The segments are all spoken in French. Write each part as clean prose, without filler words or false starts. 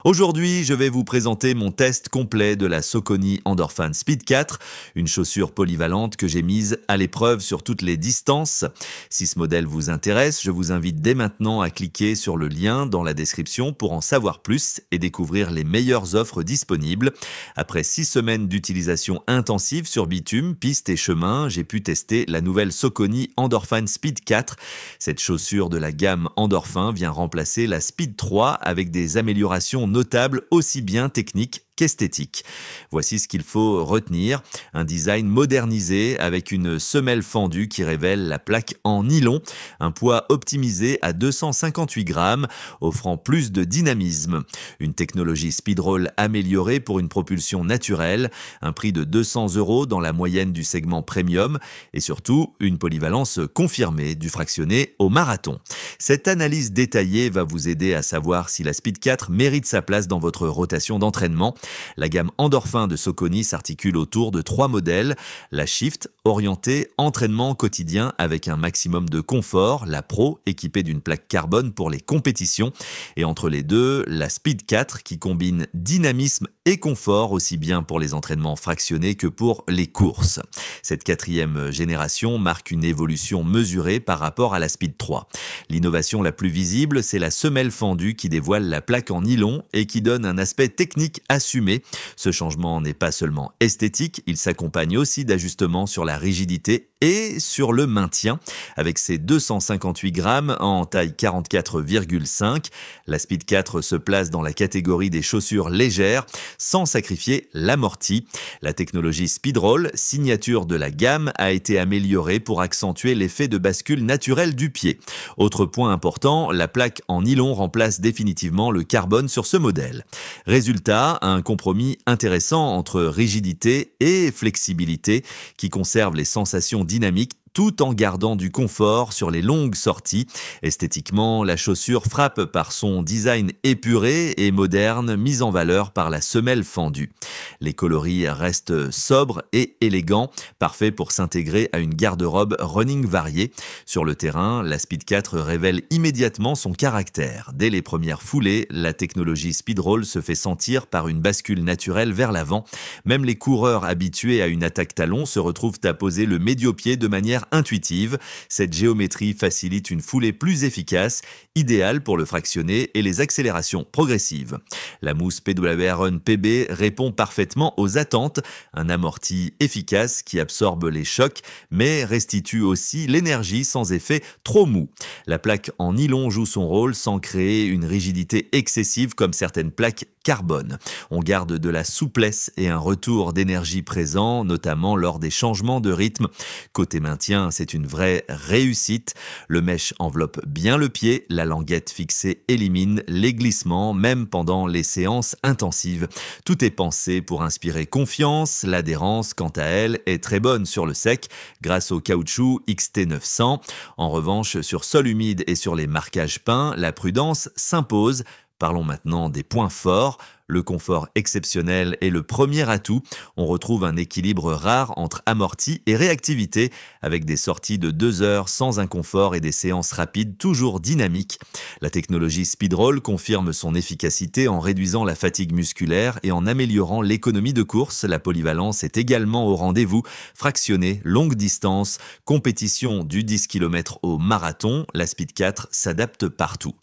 Aujourd'hui, je vais vous présenter mon test complet de la Saucony Endorphin Speed 4, une chaussure polyvalente que j'ai mise à l'épreuve sur toutes les distances. Si ce modèle vous intéresse, je vous invite dès maintenant à cliquer sur le lien dans la description pour en savoir plus et découvrir les meilleures offres disponibles. Après 6 semaines d'utilisation intensive sur bitume, piste et chemin, j'ai pu tester la nouvelle Saucony Endorphin Speed 4. Cette chaussure de la gamme Endorphin vient remplacer la Speed 3 avec des améliorations notable aussi bien technique qu'esthétique. Voici ce qu'il faut retenir. Un design modernisé avec une semelle fendue qui révèle la plaque en nylon, un poids optimisé à 258 grammes, offrant plus de dynamisme. Une technologie Speedroll améliorée pour une propulsion naturelle, un prix de 200 € dans la moyenne du segment premium et surtout une polyvalence confirmée du fractionné au marathon. Cette analyse détaillée va vous aider à savoir si la Speed 4 mérite sa place dans votre rotation d'entraînement. La gamme Endorphin de Saucony s'articule autour de 3 modèles. La Shift, orientée entraînement quotidien avec un maximum de confort. La Pro, équipée d'une plaque carbone pour les compétitions. Et entre les deux, la Speed 4 qui combine dynamisme et confort aussi bien pour les entraînements fractionnés que pour les courses. Cette 4e génération marque une évolution mesurée par rapport à la Speed 3. L'innovation la plus visible, c'est la semelle fendue qui dévoile la plaque en nylon et qui donne un aspect technique assumé. Ce changement n'est pas seulement esthétique, il s'accompagne aussi d'ajustements sur la rigidité et sur le maintien. Avec ses 258 grammes en taille 44,5, la Speed 4 se place dans la catégorie des chaussures légères sans sacrifier l'amorti. La technologie Speedroll, signature de la gamme, a été améliorée pour accentuer l'effet de bascule naturel du pied. Autre point important, la plaque en nylon remplace définitivement le carbone sur ce modèle. Résultat, un compromis intéressant entre rigidité et flexibilité qui conserve les sensations dynamiques tout en gardant du confort sur les longues sorties. Esthétiquement, la chaussure frappe par son design épuré et moderne, mis en valeur par la semelle fendue. Les coloris restent sobres et élégants, parfaits pour s'intégrer à une garde-robe running variée. Sur le terrain, la Speed 4 révèle immédiatement son caractère. Dès les premières foulées, la technologie Speedroll se fait sentir par une bascule naturelle vers l'avant. Même les coureurs habitués à une attaque talon se retrouvent à poser le médio-pied de manière intuitive. Cette géométrie facilite une foulée plus efficace, idéale pour le fractionné et les accélérations progressives. La mousse PWR-ON PB répond parfaitement aux attentes, un amorti efficace qui absorbe les chocs mais restitue aussi l'énergie sans effet trop mou. La plaque en nylon joue son rôle sans créer une rigidité excessive comme certaines plaques carbone. On garde de la souplesse et un retour d'énergie présent, notamment lors des changements de rythme. Côté maintien, c'est une vraie réussite. Le mesh enveloppe bien le pied, la languette fixée élimine les glissements, même pendant les séances intensives. Tout est pensé pour inspirer confiance. L'adhérence, quant à elle, est très bonne sur le sec, grâce au caoutchouc XT900. En revanche, sur sol humide et sur les marquages peints, la prudence s'impose. Parlons maintenant des points forts. Le confort exceptionnel est le premier atout. On retrouve un équilibre rare entre amorti et réactivité, avec des sorties de 2 heures sans inconfort et des séances rapides toujours dynamiques. La technologie Speedroll confirme son efficacité en réduisant la fatigue musculaire et en améliorant l'économie de course. La polyvalence est également au rendez-vous. Fractionnée, longue distance, compétition du 10 km au marathon, la Speed 4 s'adapte partout.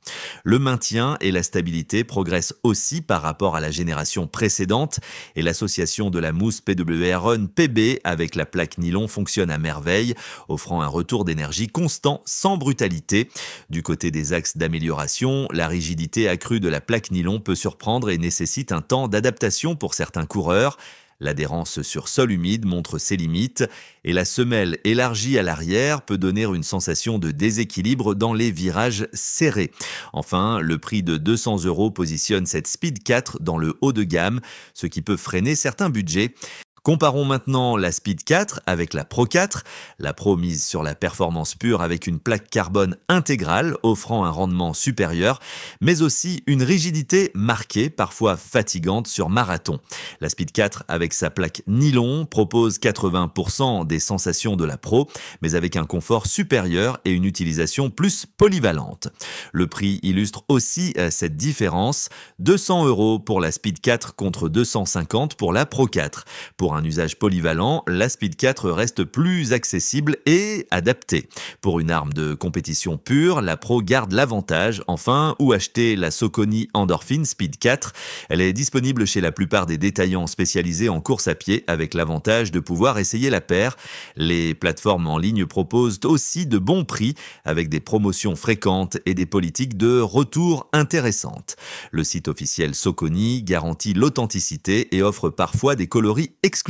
Le maintien et la stabilité progressent aussi par rapport à la génération précédente et l'association de la mousse PWR-ON PB avec la plaque nylon fonctionne à merveille, offrant un retour d'énergie constant sans brutalité. Du côté des axes d'amélioration, la rigidité accrue de la plaque nylon peut surprendre et nécessite un temps d'adaptation pour certains coureurs. L'adhérence sur sol humide montre ses limites et la semelle élargie à l'arrière peut donner une sensation de déséquilibre dans les virages serrés. Enfin, le prix de 200 € positionne cette Speed 4 dans le haut de gamme, ce qui peut freiner certains budgets. Comparons maintenant la Speed 4 avec la Pro 4. La Pro mise sur la performance pure avec une plaque carbone intégrale offrant un rendement supérieur, mais aussi une rigidité marquée, parfois fatigante sur marathon. La Speed 4 avec sa plaque nylon propose 80% des sensations de la Pro, mais avec un confort supérieur et une utilisation plus polyvalente. Le prix illustre aussi cette différence, 200 € pour la Speed 4 contre 250 pour la Pro 4. Pour un usage polyvalent, la Speed 4 reste plus accessible et adaptée. Pour une arme de compétition pure, la Pro garde l'avantage. Enfin, où acheter la Saucony Endorphin Speed 4 ? Elle est disponible chez la plupart des détaillants spécialisés en course à pied avec l'avantage de pouvoir essayer la paire. Les plateformes en ligne proposent aussi de bons prix avec des promotions fréquentes et des politiques de retour intéressantes. Le site officiel Saucony garantit l'authenticité et offre parfois des coloris exclusifs.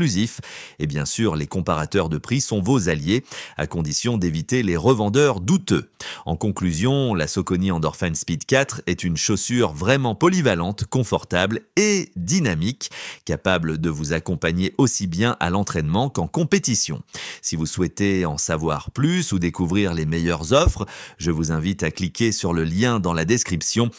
Et bien sûr, les comparateurs de prix sont vos alliés, à condition d'éviter les revendeurs douteux. En conclusion, la Saucony Endorphin Speed 4 est une chaussure vraiment polyvalente, confortable et dynamique, capable de vous accompagner aussi bien à l'entraînement qu'en compétition. Si vous souhaitez en savoir plus ou découvrir les meilleures offres, je vous invite à cliquer sur le lien dans la description.